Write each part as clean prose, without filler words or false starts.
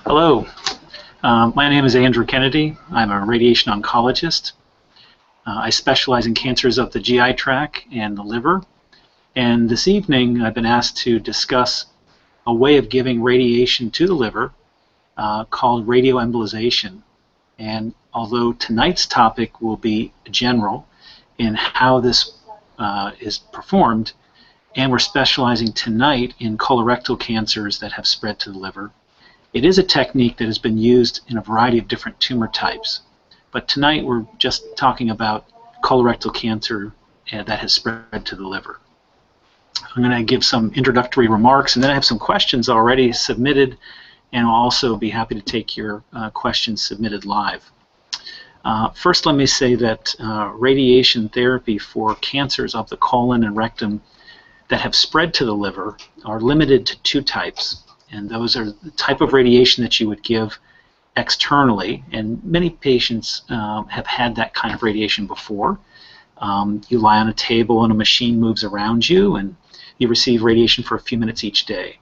Hello, my name is Andrew Kennedy. I'm a radiation oncologist. I specialize in cancers of the GI tract and the liver. And this evening I've been asked to discuss a way of giving radiation to the liver called radioembolization. And although tonight's topic will be general in how this is performed, and we're specializing tonight in colorectal cancers that have spread to the liver, it is a technique that has been used in a variety of different tumor types. But tonight we're just talking about colorectal cancer that has spread to the liver. I'm going to give some introductory remarks, and then I have some questions already submitted, and I'll also be happy to take your questions submitted live. First, let me say that radiation therapy for cancers of the colon and rectum that have spread to the liver are limited to two types. And those are the type of radiation that you would give externally, and many patients have had that kind of radiation before. You lie on a table and a machine moves around you, and you receive radiation for a few minutes each day.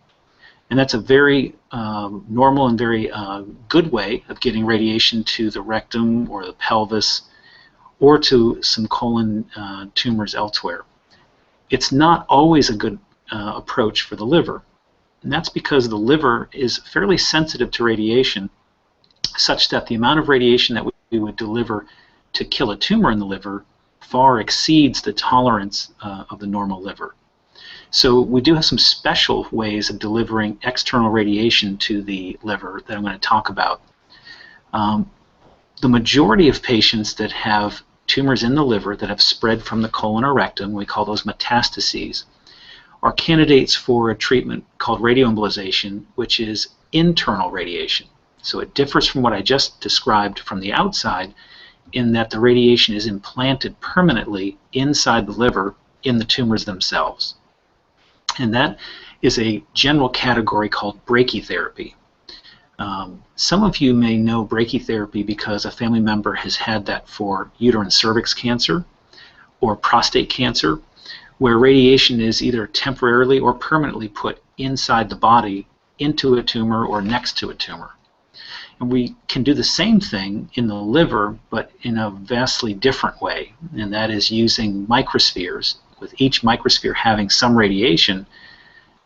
And that's a very normal and very good way of getting radiation to the rectum or the pelvis or to some colon tumors elsewhere. It's not always a good approach for the liver. And that's because the liver is fairly sensitive to radiation, such that the amount of radiation that we would deliver to kill a tumor in the liver far exceeds the tolerance of the normal liver. So we do have some special ways of delivering external radiation to the liver that I'm going to talk about. The majority of patients that have tumors in the liver that have spread from the colon or rectum, we call those metastases, are candidates for a treatment called radioembolization, which is internal radiation. So it differs from what I just described from the outside in that the radiation is implanted permanently inside the liver in the tumors themselves. And that is a general category called brachytherapy. Some of you may know brachytherapy because a family member has had that for uterine cervix cancer or prostate cancer, where radiation is either temporarily or permanently put inside the body into a tumor or next to a tumor. And we can do the same thing in the liver, but in a vastly different way, and that is using microspheres, with each microsphere having some radiation,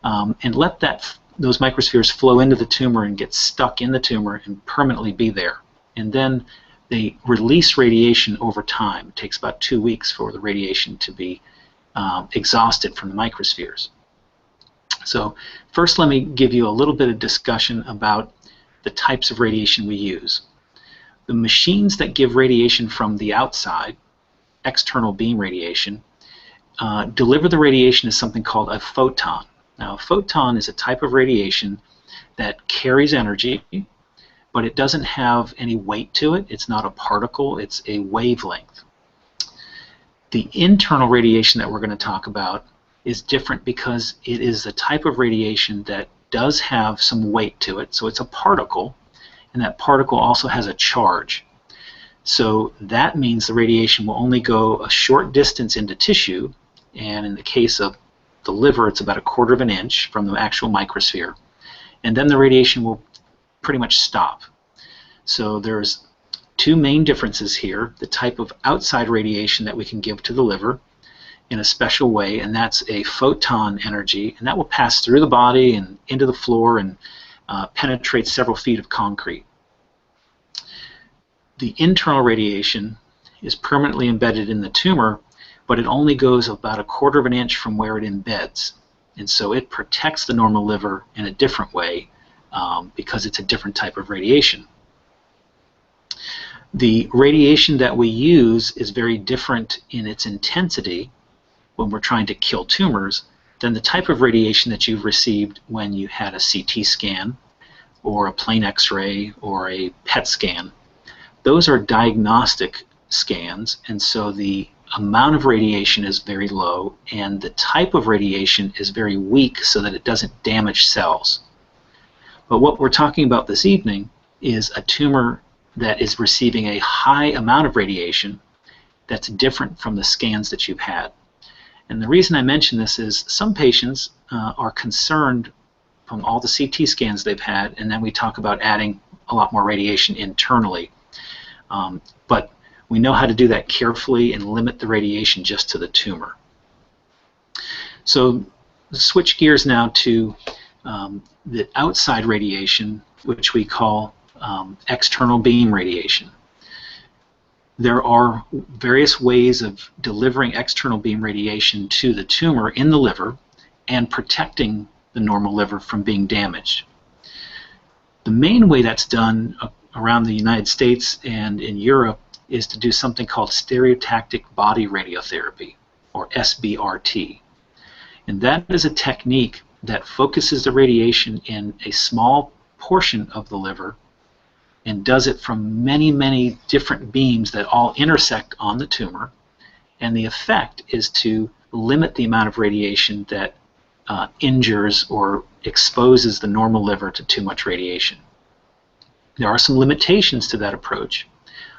and let those microspheres flow into the tumor and get stuck in the tumor and permanently be there. And then they release radiation over time. It takes about 2 weeks for the radiation to be exhausted from the microspheres. So first let me give you a little bit of discussion about the types of radiation we use. The machines that give radiation from the outside, external beam radiation, deliver the radiation as something called a photon. Now a photon is a type of radiation that carries energy, but it doesn't have any weight to it. It's not a particle, it's a wavelength. The internal radiation that we're going to talk about is different because it is a type of radiation that does have some weight to it. So it's a particle, and that particle also has a charge. So that means the radiation will only go a short distance into tissue, and in the case of the liver, it's about 1/4 of an inch from the actual microsphere. And then the radiation will pretty much stop. So there's two main differences here: the type of outside radiation that we can give to the liver in a special way, and that's a photon energy, and that will pass through the body and into the floor and penetrate several feet of concrete. The internal radiation is permanently embedded in the tumor, but it only goes about 1/4 of an inch from where it embeds, and so it protects the normal liver in a different way because it's a different type of radiation. The radiation that we use is very different in its intensity when we're trying to kill tumors than the type of radiation that you've received when you had a CT scan or a plain X-ray or a PET scan. Those are diagnostic scans, and so the amount of radiation is very low and the type of radiation is very weak so that it doesn't damage cells. But what we're talking about this evening is a tumor that is receiving a high amount of radiation that's different from the scans that you've had. And the reason I mention this is some patients are concerned from all the CT scans they've had, and then we talk about adding a lot more radiation internally. But we know how to do that carefully and limit the radiation just to the tumor. So switch gears now to the outside radiation, which we call external beam radiation. There are various ways of delivering external beam radiation to the tumor in the liver and protecting the normal liver from being damaged. The main way that's done around the United States and in Europe is to do something called stereotactic body radiotherapy, or SBRT. And that is a technique that focuses the radiation in a small portion of the liver and does it from many, many different beams that all intersect on the tumor. And the effect is to limit the amount of radiation that injures or exposes the normal liver to too much radiation. There are some limitations to that approach.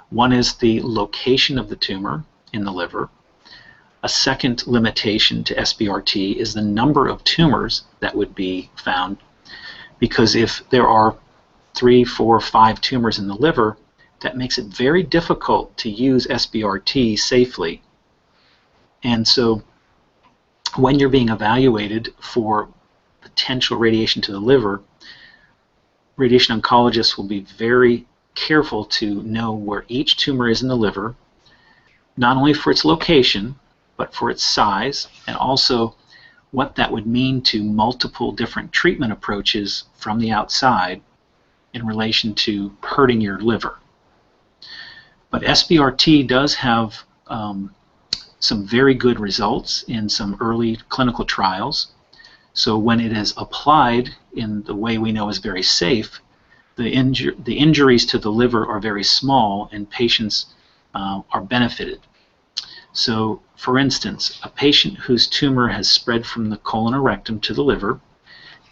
One is the location of the tumor in the liver. A second limitation to SBRT is the number of tumors that would be found, because if there are 3, 4, 5 tumors in the liver, that makes it very difficult to use SBRT safely. And so when you're being evaluated for potential radiation to the liver, radiation oncologists will be very careful to know where each tumor is in the liver, not only for its location, but for its size, and also what that would mean to multiple different treatment approaches from the outside in relation to hurting your liver. But SBRT does have some very good results in some early clinical trials. So when it is applied in the way we know is very safe, the injuries to the liver are very small and patients are benefited. So for instance, a patient whose tumor has spread from the colon or rectum to the liver,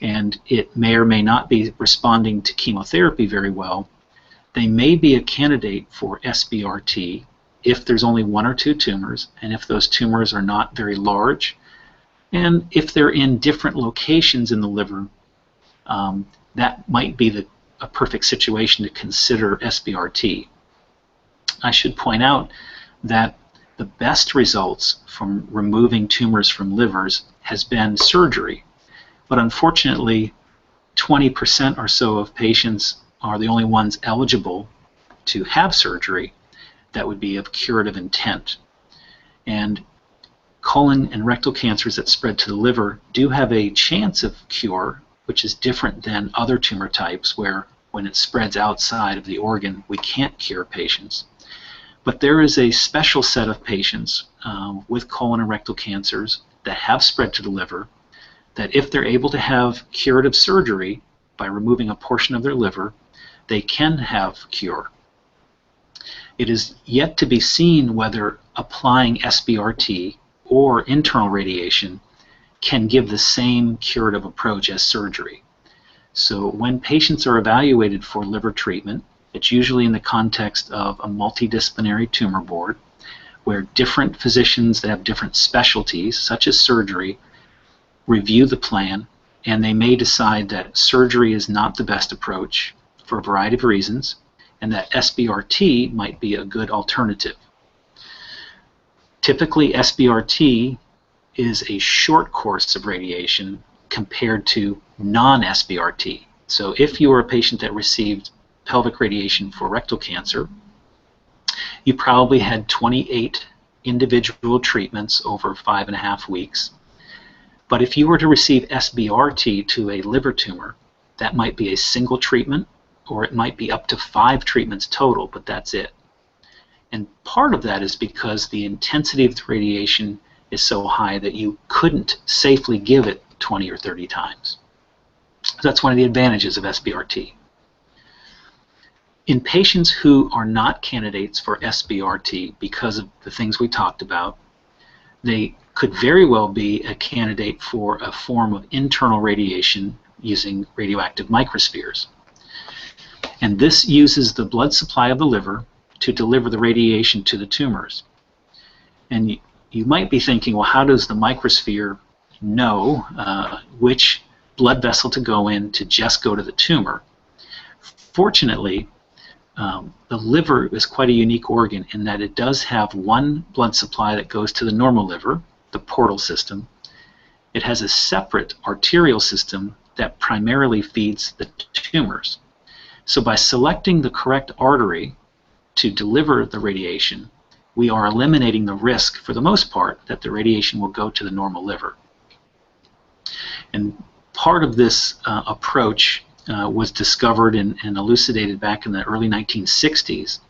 and it may or may not be responding to chemotherapy very well, they may be a candidate for SBRT if there's only 1 or 2 tumors, and if those tumors are not very large, and if they're in different locations in the liver, that might be a perfect situation to consider SBRT. I should point out that the best results from removing tumors from livers has been surgery, but unfortunately 20% or so of patients are the only ones eligible to have surgery that would be of curative intent. And colon and rectal cancers that spread to the liver do have a chance of cure, which is different than other tumor types where when it spreads outside of the organ we can't cure patients. But there is a special set of patients with colon and rectal cancers that have spread to the liver that if they're able to have curative surgery by removing a portion of their liver, they can have cure. It is yet to be seen whether applying SBRT or internal radiation can give the same curative approach as surgery. So when patients are evaluated for liver treatment, it's usually in the context of a multidisciplinary tumor board where different physicians that have different specialties, such as surgery, review the plan, and they may decide that surgery is not the best approach for a variety of reasons, and that SBRT might be a good alternative. Typically, SBRT is a short course of radiation compared to non-SBRT. So if you are a patient that received pelvic radiation for rectal cancer, you probably had 28 individual treatments over 5.5 weeks. But if you were to receive SBRT to a liver tumor, that might be a single treatment, or it might be up to 5 treatments total, but that's it. And part of that is because the intensity of the radiation is so high that you couldn't safely give it 20 or 30 times. So that's one of the advantages of SBRT. In patients who are not candidates for SBRT because of the things we talked about, they could very well be a candidate for a form of internal radiation using radioactive microspheres. And this uses the blood supply of the liver to deliver the radiation to the tumors. And you might be thinking, well, how does the microsphere know which blood vessel to go in to just go to the tumor. Fortunately, the liver is quite a unique organ in that it does have one blood supply that goes to the normal liver, the portal system. It has a separate arterial system that primarily feeds the tumors. So by selecting the correct artery to deliver the radiation, we are eliminating the risk, for the most part, that the radiation will go to the normal liver. And part of this approach was discovered and elucidated back in the early 1960s,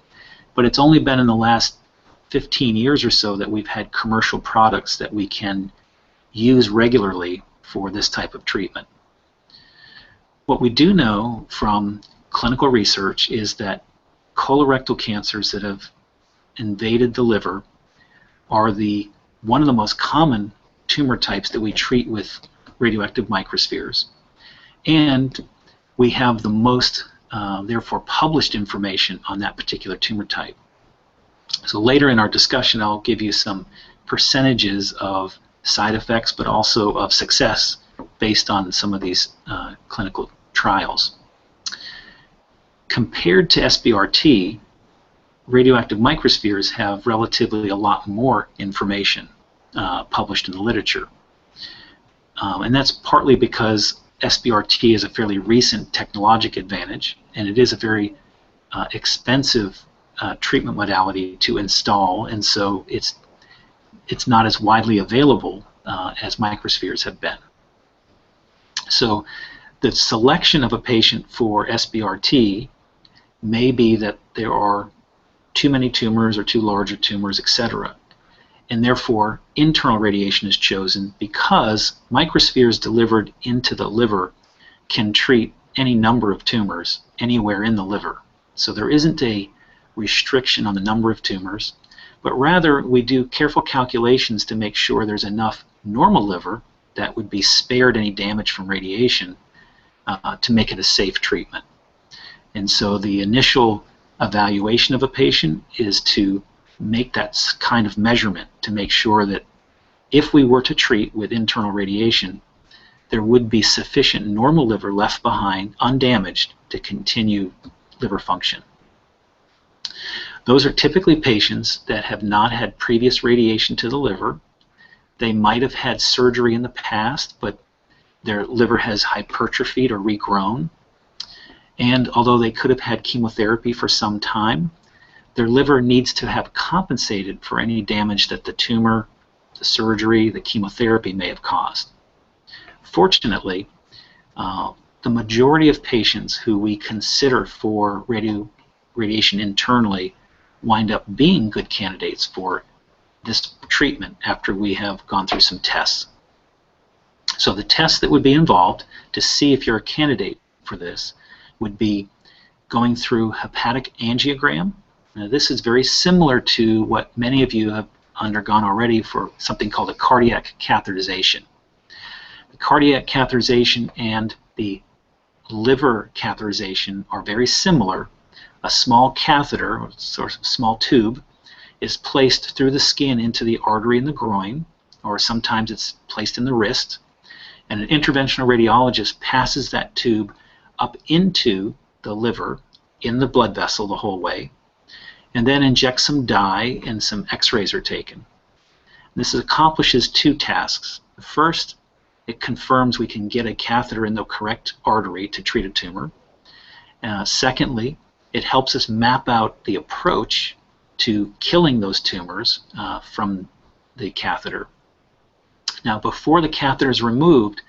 but it's only been in the last 15 years or so that we've had commercial products that we can use regularly for this type of treatment. What we do know from clinical research is that colorectal cancers that have invaded the liver are one of the most common tumor types that we treat with radioactive microspheres. And we have the most, therefore, published information on that particular tumor type. So later in our discussion, I'll give you some percentages of side effects, but also of success based on some of these clinical trials. Compared to SBRT, radioactive microspheres have relatively a lot more information published in the literature. And that's partly because SBRT is a fairly recent technologic advantage, and it is a very expensive treatment modality to install, and so it's not as widely available as microspheres have been. So the selection of a patient for SBRT may be that there are too many tumors or too large of tumors, etc. And therefore, internal radiation is chosen because microspheres delivered into the liver can treat any number of tumors anywhere in the liver. So there isn't a restriction on the number of tumors, but rather we do careful calculations to make sure there's enough normal liver that would be spared any damage from radiation to make it a safe treatment. And so the initial evaluation of a patient is to make that kind of measurement to make sure that if we were to treat with internal radiation, there would be sufficient normal liver left behind undamaged to continue liver function. Those are typically patients that have not had previous radiation to the liver. They might have had surgery in the past, but their liver has hypertrophied or regrown. And although they could have had chemotherapy for some time, their liver needs to have compensated for any damage that the tumor, the surgery, the chemotherapy may have caused. Fortunately, the majority of patients who we consider for radiation internally wind up being good candidates for this treatment after we have gone through some tests. So the tests that would be involved to see if you're a candidate for this would be going through hepatic angiogram. Now, this is very similar to what many of you have undergone already for something called a cardiac catheterization. The cardiac catheterization and the liver catheterization are very similar. A small catheter, or sort of small tube, is placed through the skin into the artery in the groin, or sometimes it's placed in the wrist, and an interventional radiologist passes that tube up into the liver in the blood vessel the whole way, and then injects some dye and some x-rays are taken. This accomplishes two tasks. First, it confirms we can get a catheter in the correct artery to treat a tumor. Secondly, it helps us map out the approach to killing those tumors from the catheter. Now, before the catheter is removed,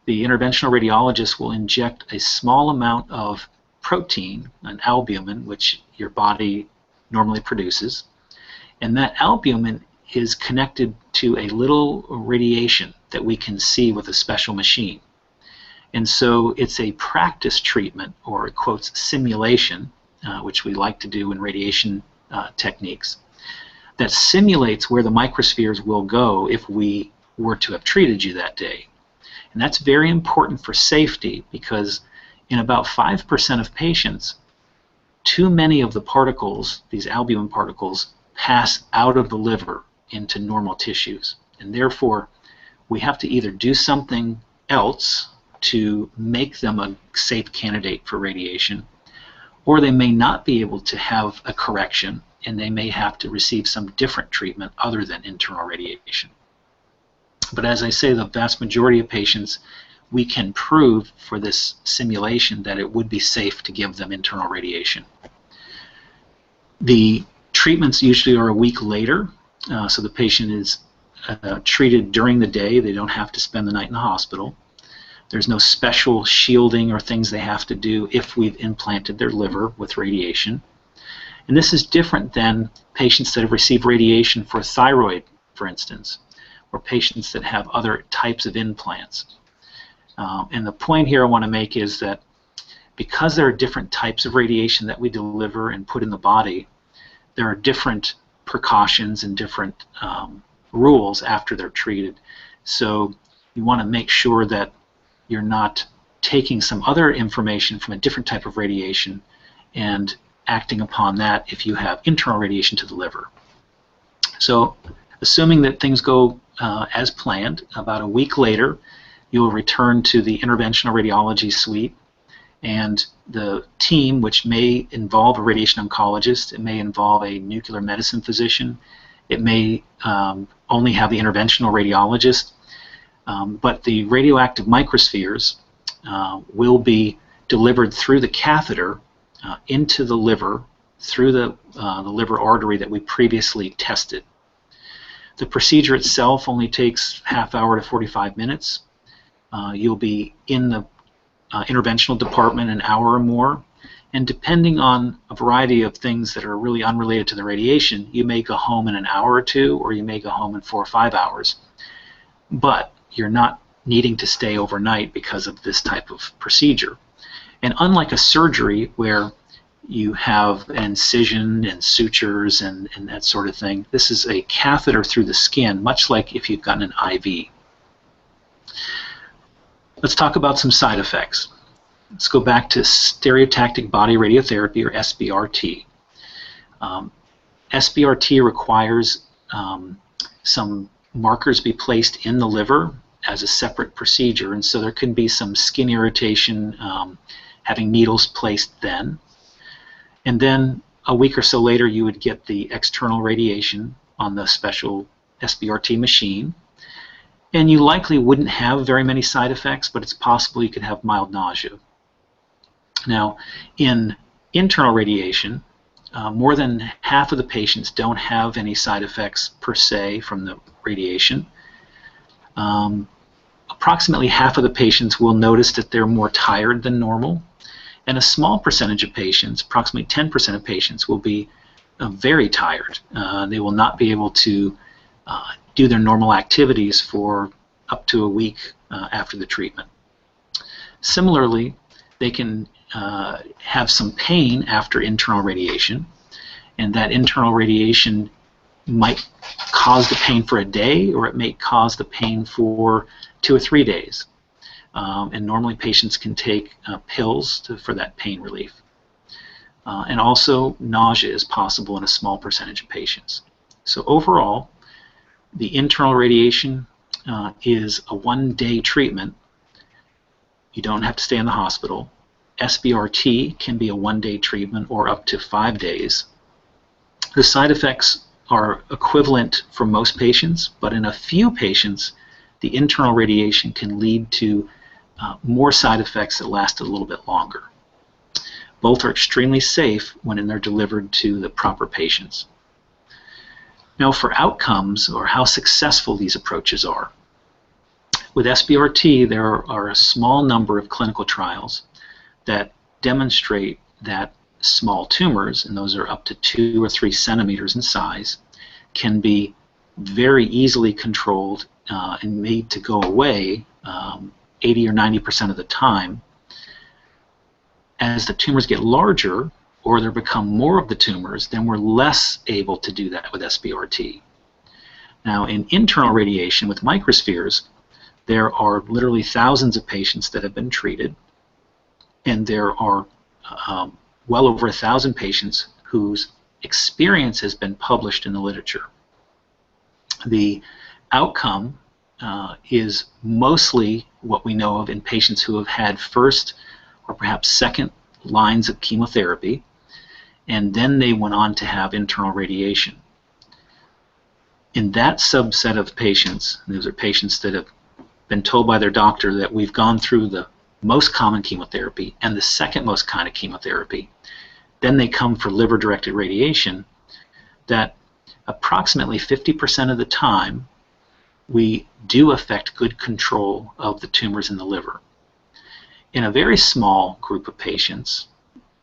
the interventional radiologist will inject a small amount of protein, an albumin, which your body normally produces, and that albumin is connected to a little radiation that we can see with a special machine. And so it's a practice treatment, or quotes simulation, which we like to do in radiation techniques, that simulates where the microspheres will go if we were to have treated you that day. And that's very important for safety because in about 5% of patients, too many of the particles, these albumin particles, pass out of the liver into normal tissues. And therefore, we have to either do something else to make them a safe candidate for radiation, or they may not be able to have a correction, and they may have to receive some different treatment other than internal radiation. But as I say, the vast majority of patients, we can prove for this simulation that it would be safe to give them internal radiation. The treatments usually are a week later, so the patient is treated during the day. They don't have to spend the night in the hospital. There's no special shielding or things they have to do if we've implanted their liver with radiation. And this is different than patients that have received radiation for thyroid, for instance, or patients that have other types of implants. And the point here I want to make is that because there are different types of radiation that we deliver and put in the body, there are different precautions and different rules after they're treated. So you want to make sure that you're not taking some other information from a different type of radiation and acting upon that if you have internal radiation to the liver. So assuming that things go as planned, about a week later you will return to the interventional radiology suite, and the team, which may involve a radiation oncologist, it may involve a nuclear medicine physician, it may only have the interventional radiologist, but the radioactive microspheres will be delivered through the catheter into the liver through the liver artery that we previously tested. The procedure itself only takes half hour to 45 minutes. You'll be in the interventional department an hour or more, and depending on a variety of things that are really unrelated to the radiation, you may go home in an hour or two, or you may go home in 4 or 5 hours. But you're not needing to stay overnight because of this type of procedure. And unlike a surgery where you have an incision and sutures and that sort of thing, this is a catheter through the skin, much like if you've gotten an IV. Let's talk about some side effects. Let's go back to stereotactic body radiotherapy, or SBRT. SBRT requires some markers be placed in the liver as a separate procedure, and so there can be some skin irritation, having needles placed then. And then a week or so later you would get the external radiation on the special SBRT machine, and you likely wouldn't have very many side effects, but it's possible you could have mild nausea. Now, in internal radiation, more than half of the patients don't have any side effects per se from the radiation. Approximately half of the patients will notice that they're more tired than normal, and a small percentage of patients, approximately 10% of patients, will be very tired. They will not be able to do their normal activities for up to a week after the treatment. Similarly, they can have some pain after internal radiation, and that internal radiation might cause the pain for a day, or it may cause the pain for 2 or 3 days. And normally patients can take pills for that pain relief. And also nausea is possible in a small percentage of patients. So overall, the internal radiation is a 1-day treatment. You don't have to stay in the hospital. SBRT can be a 1-day treatment or up to 5 days. The side effects are equivalent for most patients, but in a few patients, the internal radiation can lead to more side effects that last a little bit longer. Both are extremely safe when they're delivered to the proper patients. Now, for outcomes, or how successful these approaches are, with SBRT there are a small number of clinical trials that demonstrate that small tumors, and those are up to 2 or 3 centimeters in size, can be very easily controlled and made to go away 80 or 90% of the time. As the tumors get larger, or there become more of the tumors, then we're less able to do that with SBRT. Now, in internal radiation with microspheres, there are literally thousands of patients that have been treated, and there are well over 1,000 patients whose experience has been published in the literature. The outcome is mostly what we know of in patients who have had first or perhaps second lines of chemotherapy, and then they went on to have internal radiation. In that subset of patients, those are patients that have been told by their doctor that we've gone through the most common chemotherapy and the second most kind of chemotherapy, then they come for liver-directed radiation, that approximately 50% of the time we do affect good control of the tumors in the liver. In a very small group of patients,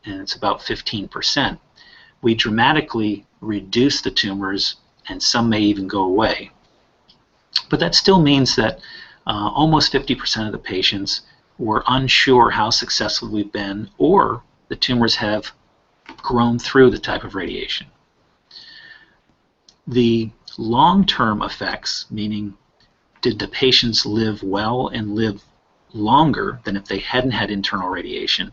and it's about 15%, we dramatically reduce the tumors, and some may even go away. But that still means that almost 50% of the patients were unsure how successful we've been, or the tumors have grown through the type of radiation. The long-term effects, meaning did the patients live well and live longer than if they hadn't had internal radiation,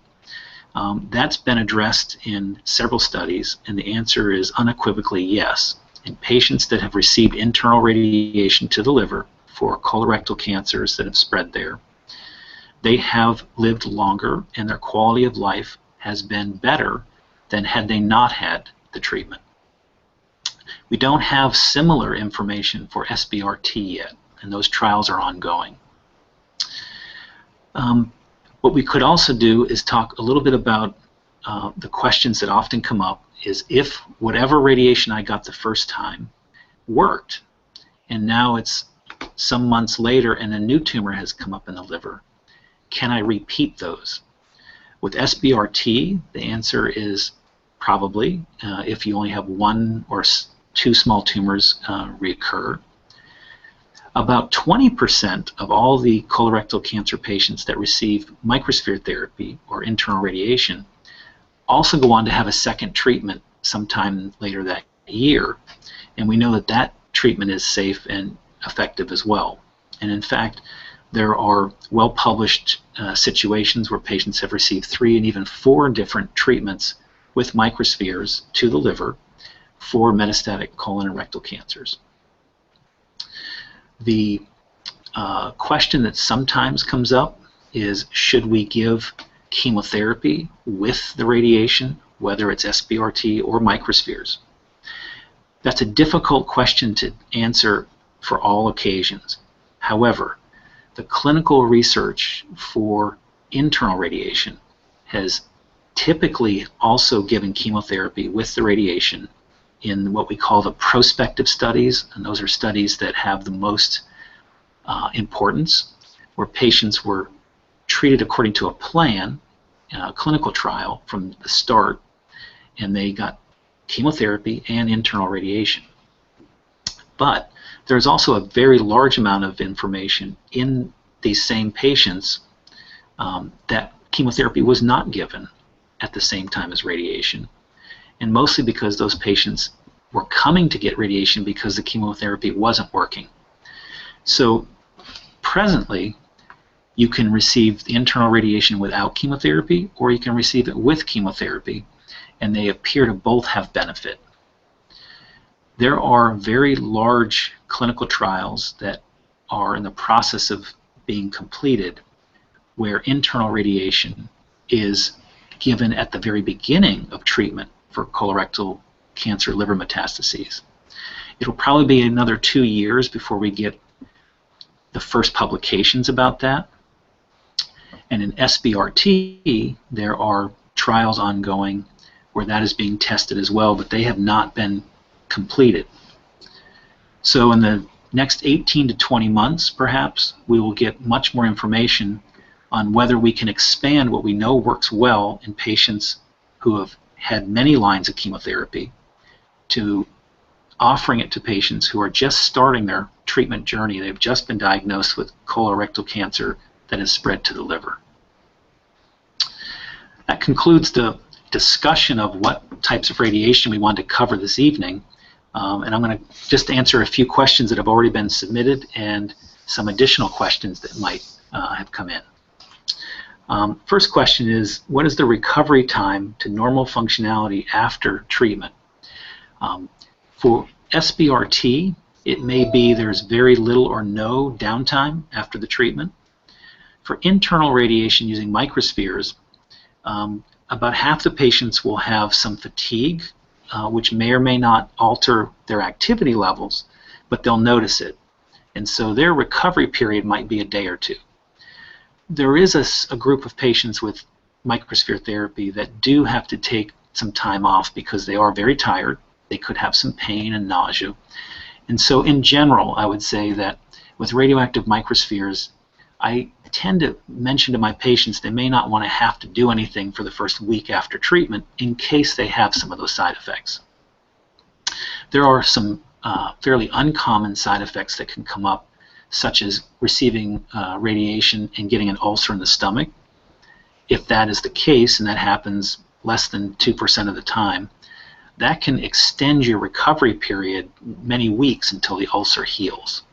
that's been addressed in several studies, and the answer is unequivocally yes. In patients that have received internal radiation to the liver for colorectal cancers that have spread there, they have lived longer and their quality of life has been better than had they not had the treatment. We don't have similar information for SBRT yet, and those trials are ongoing. What we could also do is talk a little bit about the questions that often come up is, if whatever radiation I got the first time worked, and now it's some months later and a new tumor has come up in the liver, can I repeat those? With SBRT, the answer is probably, if you only have one or two small tumors reoccur. About 20% of all the colorectal cancer patients that receive microsphere therapy or internal radiation also go on to have a second treatment sometime later that year, and we know that that treatment is safe and effective as well. And in fact, there are well-published situations where patients have received 3 and even 4 different treatments with microspheres to the liver for metastatic colon and rectal cancers. The question that sometimes comes up is, should we give chemotherapy with the radiation, whether it's SBRT or microspheres? That's a difficult question to answer for all occasions. However, the clinical research for internal radiation has typically also given chemotherapy with the radiation in what we call the prospective studies, and those are studies that have the most importance, where patients were treated according to a plan, a clinical trial from the start, and they got chemotherapy and internal radiation. But there's also a very large amount of information in these same patients that chemotherapy was not given at the same time as radiation, and mostly because those patients were coming to get radiation because the chemotherapy wasn't working. So presently, you can receive the internal radiation without chemotherapy, or you can receive it with chemotherapy, and they appear to both have benefit. There are very large clinical trials that are in the process of being completed where internal radiation is given at the very beginning of treatment for colorectal cancer liver metastases. It'll probably be another 2 years before we get the first publications about that. And in SBRT, there are trials ongoing where that is being tested as well, but they have not been completed. So in the next 18 to 20 months, perhaps, we will get much more information on whether we can expand what we know works well in patients who have had many lines of chemotherapy to offering it to patients who are just starting their treatment journey. They've just been diagnosed with colorectal cancer that has spread to the liver. That concludes the discussion of what types of radiation we want to cover this evening. And I'm going to just answer a few questions that have already been submitted and some additional questions that might have come in. First question is, what is the recovery time to normal functionality after treatment? For SBRT, It may be there's very little or no downtime after the treatment. For internal radiation using microspheres, about half the patients will have some fatigue, which may or may not alter their activity levels, but they'll notice it. And so their recovery period might be a day or two. There is a group of patients with microsphere therapy that do have to take some time off because they are very tired. They could have some pain and nausea. And so in general, I would say that with radioactive microspheres, I tend to mention to my patients they may not want to have to do anything for the first week after treatment in case they have some of those side effects. There are some fairly uncommon side effects that can come up, such as receiving radiation and getting an ulcer in the stomach. If that is the case, and that happens less than 2% of the time, that can extend your recovery period many weeks until the ulcer heals.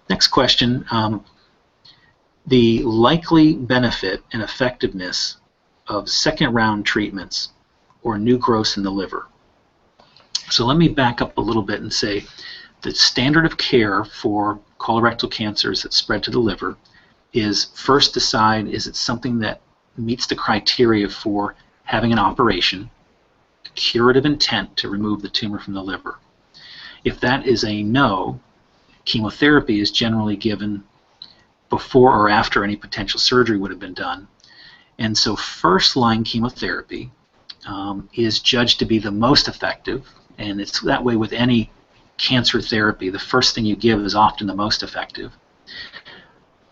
Next question, the likely benefit and effectiveness of second-round treatments or new growths in the liver. So let me back up a little bit and say the standard of care for colorectal cancers that spread to the liver is first decide, is it something that meets the criteria for having an operation, curative intent to remove the tumor from the liver. If that is a no, chemotherapy is generally given before or after any potential surgery would have been done. And so first-line chemotherapy is judged to be the most effective, and it's that way with any cancer therapy. The first thing you give is often the most effective.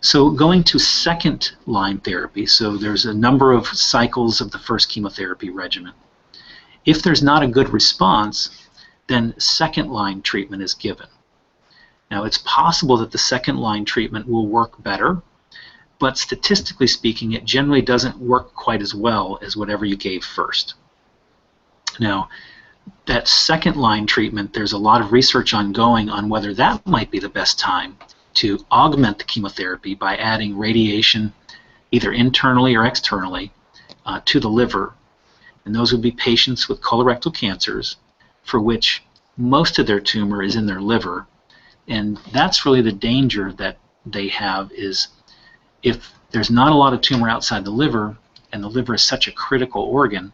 So going to second-line therapy, so there's a number of cycles of the first chemotherapy regimen. If there's not a good response, then second-line treatment is given. Now, it's possible that the second-line treatment will work better, but statistically speaking, it generally doesn't work quite as well as whatever you gave first. Now, that second-line treatment, there's a lot of research ongoing on whether that might be the best time to augment the chemotherapy by adding radiation either internally or externally to the liver. And those would be patients with colorectal cancers for which most of their tumor is in their liver. And that's really the danger that they have, is if there's not a lot of tumor outside the liver, and the liver is such a critical organ,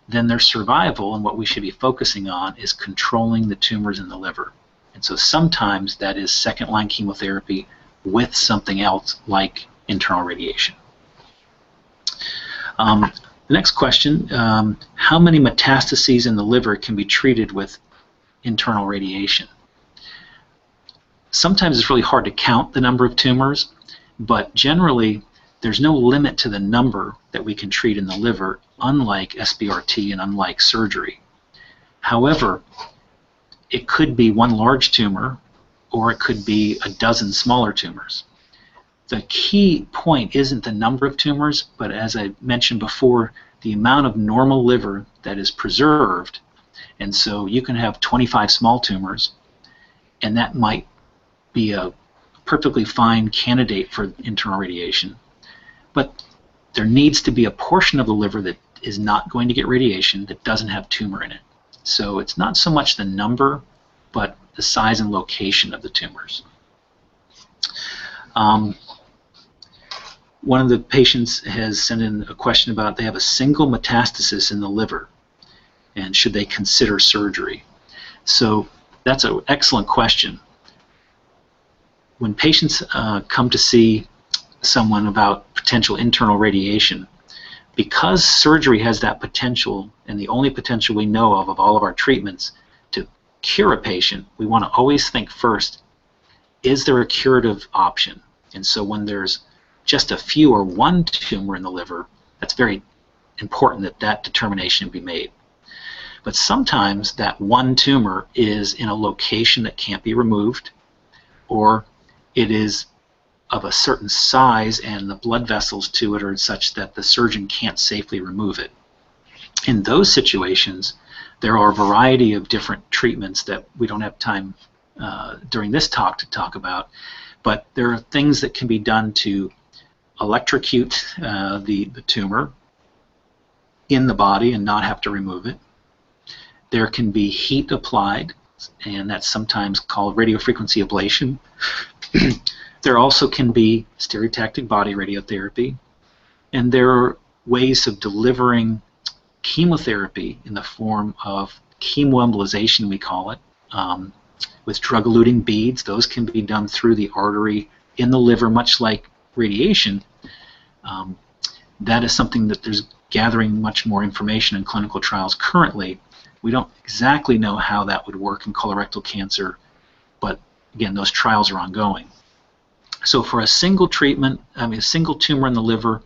then their survival and what we should be focusing on is controlling the tumors in the liver. And so sometimes that is second-line chemotherapy with something else like internal radiation. The next question, how many metastases in the liver can be treated with internal radiation? Sometimes it's really hard to count the number of tumors, but generally there's no limit to the number that we can treat in the liver, unlike SBRT and unlike surgery. However, it could be one large tumor, or it could be a dozen smaller tumors. The key point isn't the number of tumors, but as I mentioned before, the amount of normal liver that is preserved. And so you can have 25 small tumors, and that might be a perfectly fine candidate for internal radiation. But there needs to be a portion of the liver that is not going to get radiation that doesn't have tumor in it. So it's not so much the number, but the size and location of the tumors. One of the patients has sent in a question about they have a single metastasis in the liver, and should they consider surgery? So that's an excellent question. When patients come to see someone about potential internal radiation, because surgery has that potential, and the only potential we know of all of our treatments, to cure a patient, we want to always think first, is there a curative option? And so when there's just a few or one tumor in the liver, that's very important that that determination be made. But sometimes that one tumor is in a location that can't be removed, or it is of a certain size and the blood vessels to it are such that the surgeon can't safely remove it. In those situations, there are a variety of different treatments that we don't have time during this talk to talk about, but there are things that can be done to electrocute the tumor in the body and not have to remove it. There can be heat applied and that's sometimes called radiofrequency ablation. There also can be stereotactic body radiotherapy, and there are ways of delivering chemotherapy in the form of chemoembolization, we call it, with drug-eluting beads. Those can be done through the artery in the liver, much like radiation. That is something that there's gathering much more information in clinical trials currently. We don't exactly know how that would work in colorectal cancer, but again, those trials are ongoing. So for a single treatment, a single tumor in the liver,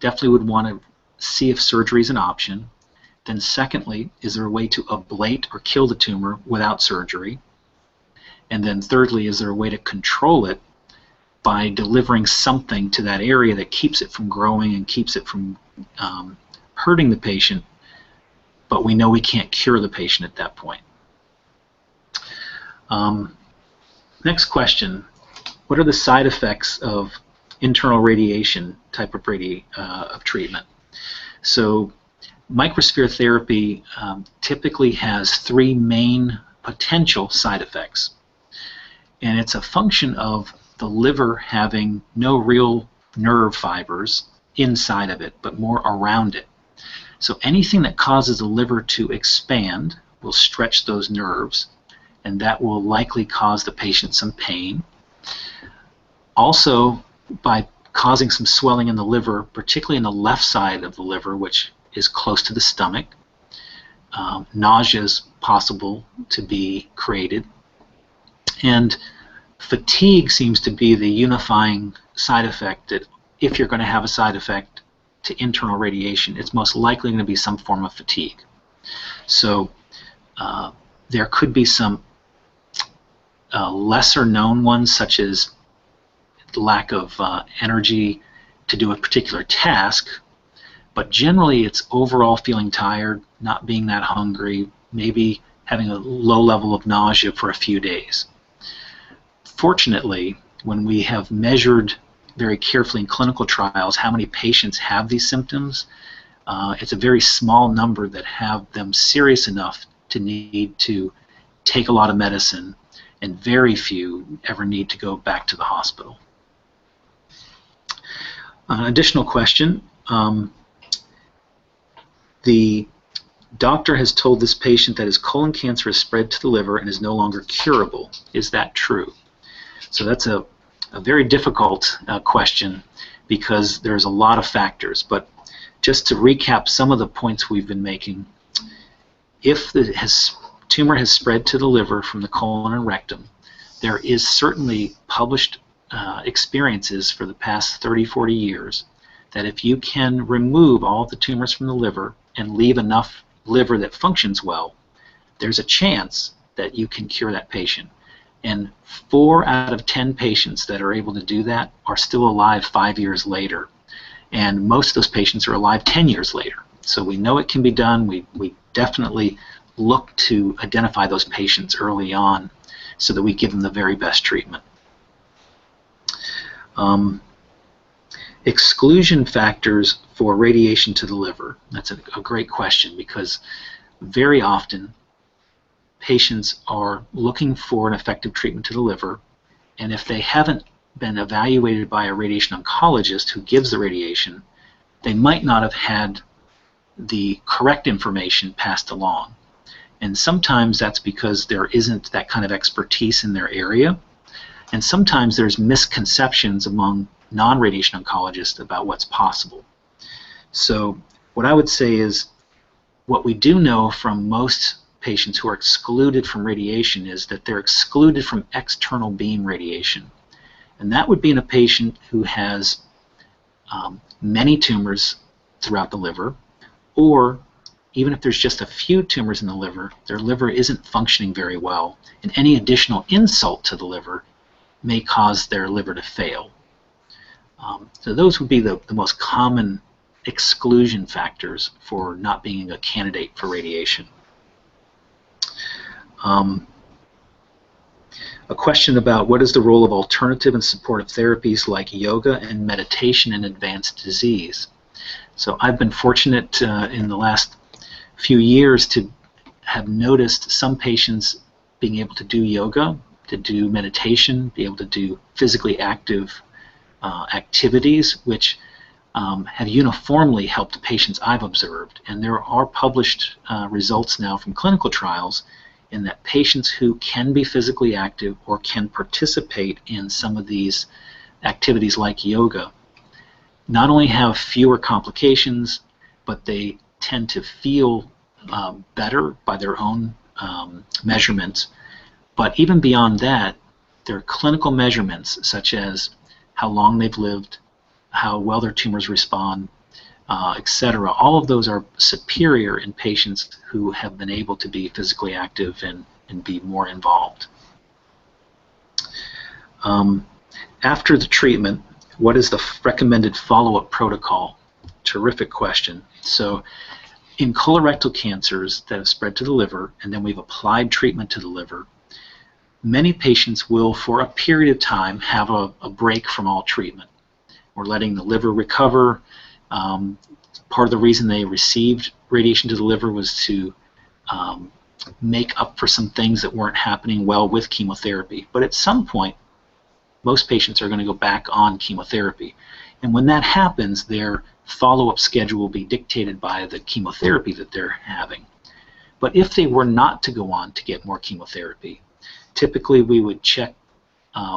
definitely would want to see if surgery is an option. Then secondly, is there a way to ablate or kill the tumor without surgery? And then thirdly, is there a way to control it by delivering something to that area that keeps it from growing and keeps it from hurting the patient, but we know we can't cure the patient at that point. Next question, what are the side effects of internal radiation type of treatment? So microsphere therapy typically has three main potential side effects, and it's a function of the liver having no real nerve fibers inside of it, but more around it. So anything that causes the liver to expand will stretch those nerves, and that will likely cause the patient some pain. Also, by causing some swelling in the liver, particularly in the left side of the liver, which is close to the stomach, nausea is possible to be created, and fatigue seems to be the unifying side effect, that if you're going to have a side effect to internal radiation, it's most likely going to be some form of fatigue. So there could be some lesser known ones, such as lack of energy to do a particular task, but generally it's overall feeling tired, not being that hungry, maybe having a low level of nausea for a few days. Fortunately, when we have measured very carefully in clinical trials how many patients have these symptoms, it's a very small number that have them serious enough to need to take a lot of medicine, and very few ever need to go back to the hospital. An additional question. The doctor has told this patient that his colon cancer has spread to the liver and is no longer curable. Is that true? So that's a very difficult question, because there's a lot of factors. But just to recap some of the points we've been making, if the tumor has spread to the liver from the colon and rectum, there is certainly published experiences for the past 30, 40 years that if you can remove all the tumors from the liver and leave enough liver that functions well, there's a chance that you can cure that patient. And 4 out of 10 patients that are able to do that are still alive 5 years later. And most of those patients are alive 10 years later. So we know it can be done. We definitely look to identify those patients early on so that we give them the very best treatment. Exclusion factors for radiation to the liver. That's a great question, because very often patients are looking for an effective treatment to the liver, and if they haven't been evaluated by a radiation oncologist who gives the radiation, they might not have had the correct information passed along. And sometimes that's because there isn't that kind of expertise in their area, and sometimes there's misconceptions among non-radiation oncologists about what's possible. So what I would say is, what we do know from most patients who are excluded from radiation is that they're excluded from external beam radiation. And that would be in a patient who has many tumors throughout the liver, or even if there's just a few tumors in the liver, their liver isn't functioning very well, and any additional insult to the liver may cause their liver to fail. So those would be the most common exclusion factors for not being a candidate for radiation. A question about what is the role of alternative and supportive therapies like yoga and meditation in advanced disease. So I've been fortunate in the last few years to have noticed some patients being able to do yoga, to do meditation, be able to do physically active activities, which have uniformly helped the patients I've observed. And there are published results now from clinical trials in that patients who can be physically active or can participate in some of these activities like yoga not only have fewer complications, but they tend to feel better by their own measurements. But even beyond that, there are clinical measurements such as how long they've lived, how well their tumors respond, etc. All of those are superior in patients who have been able to be physically active and be more involved. After the treatment, what is the recommended follow-up protocol? Terrific question. So in colorectal cancers that have spread to the liver, and then we've applied treatment to the liver, many patients will, for a period of time, have a break from all treatment. We're letting the liver recover. Part of the reason they received radiation to the liver was to make up for some things that weren't happening well with chemotherapy. But at some point, most patients are going to go back on chemotherapy. And when that happens, their follow-up schedule will be dictated by the chemotherapy that they're having. But if they were not to go on to get more chemotherapy, typically we would check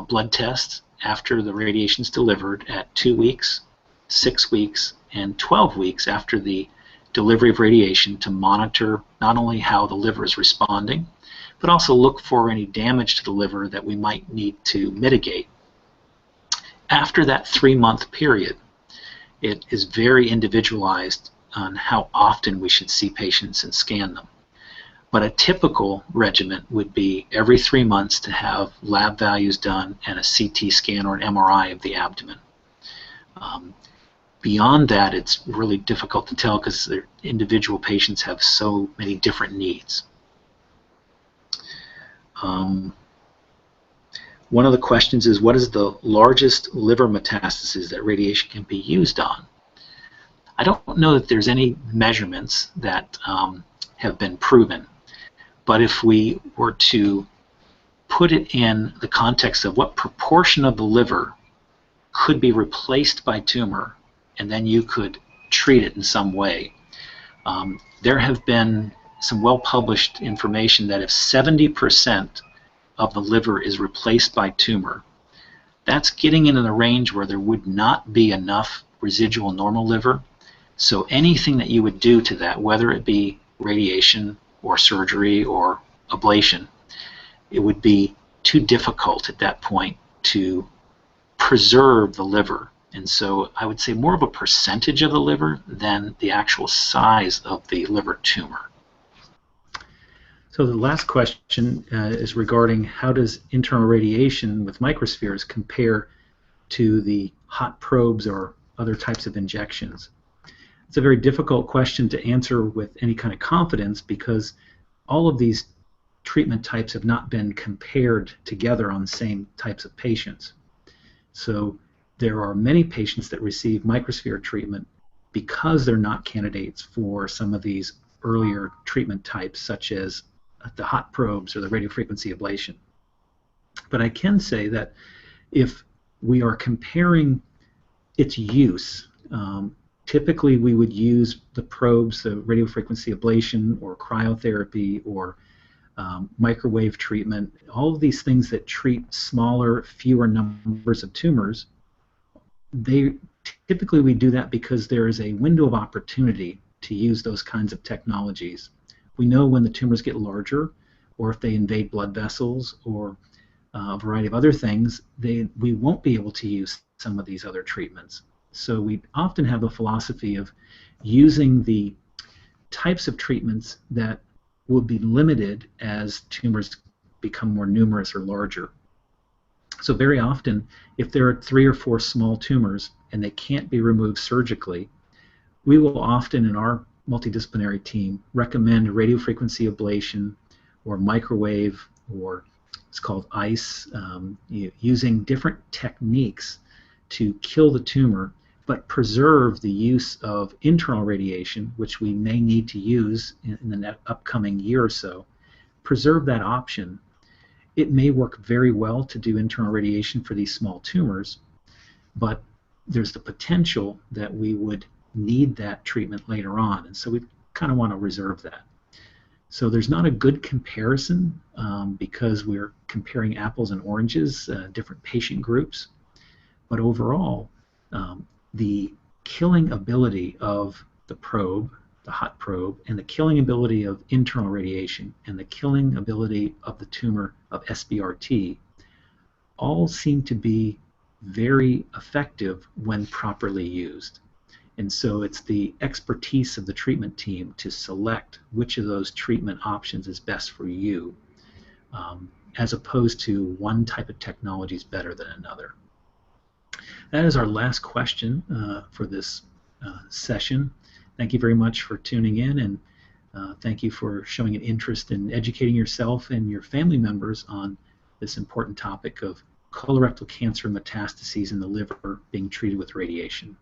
blood tests after the radiation is delivered at 2 weeks, 6 weeks, and 12 weeks after the delivery of radiation to monitor not only how the liver is responding, but also look for any damage to the liver that we might need to mitigate. After that 3-month period, it is very individualized on how often we should see patients and scan them. But a typical regimen would be every 3 months to have lab values done and a CT scan or an MRI of the abdomen. Beyond that, it's really difficult to tell because individual patients have so many different needs. One of the questions is, what is the largest liver metastasis that radiation can be used on? I don't know that there's any measurements that have been proven, but if we were to put it in the context of what proportion of the liver could be replaced by tumor, and then you could treat it in some way, there have been some well-published information that if 70% of the liver is replaced by tumor, that's getting into the range where there would not be enough residual normal liver. So anything that you would do to that, whether it be radiation or surgery or ablation, it would be too difficult at that point to preserve the liver. And so I would say more of a percentage of the liver than the actual size of the liver tumor. So the last question is regarding how does internal radiation with microspheres compare to the hot probes or other types of injections? It's a very difficult question to answer with any kind of confidence because all of these treatment types have not been compared together on the same types of patients. So there are many patients that receive microsphere treatment because they're not candidates for some of these earlier treatment types such as the hot probes or the radiofrequency ablation. But I can say that if we are comparing its use, typically we would use the probes, the radiofrequency ablation or cryotherapy or microwave treatment, all of these things that treat smaller, fewer numbers of tumors. Typically we do that because there is a window of opportunity to use those kinds of technologies. We know when the tumors get larger, or if they invade blood vessels, or a variety of other things, we won't be able to use some of these other treatments. So we often have the philosophy of using the types of treatments that will be limited as tumors become more numerous or larger. So very often, if there are 3 or 4 small tumors and they can't be removed surgically, we will often in our multidisciplinary team recommend radiofrequency ablation or microwave, or it's called ICE, using different techniques to kill the tumor but preserve the use of internal radiation, which we may need to use in the upcoming year or so. Preserve that option it may work very well to do internal radiation for these small tumors, but there's the potential that we would need that treatment later on, and so we kind of want to reserve that. So there's not a good comparison because we're comparing apples and oranges, different patient groups, but overall, the killing ability of the probe, the hot probe, and the killing ability of internal radiation, and the killing ability of the tumor of SBRT all seem to be very effective when properly used. And so it's the expertise of the treatment team to select which of those treatment options is best for you, as opposed to one type of technology is better than another. That is our last question for this session. Thank you very much for tuning in, and thank you for showing an interest in educating yourself and your family members on this important topic of colorectal cancer metastases in the liver being treated with radiation.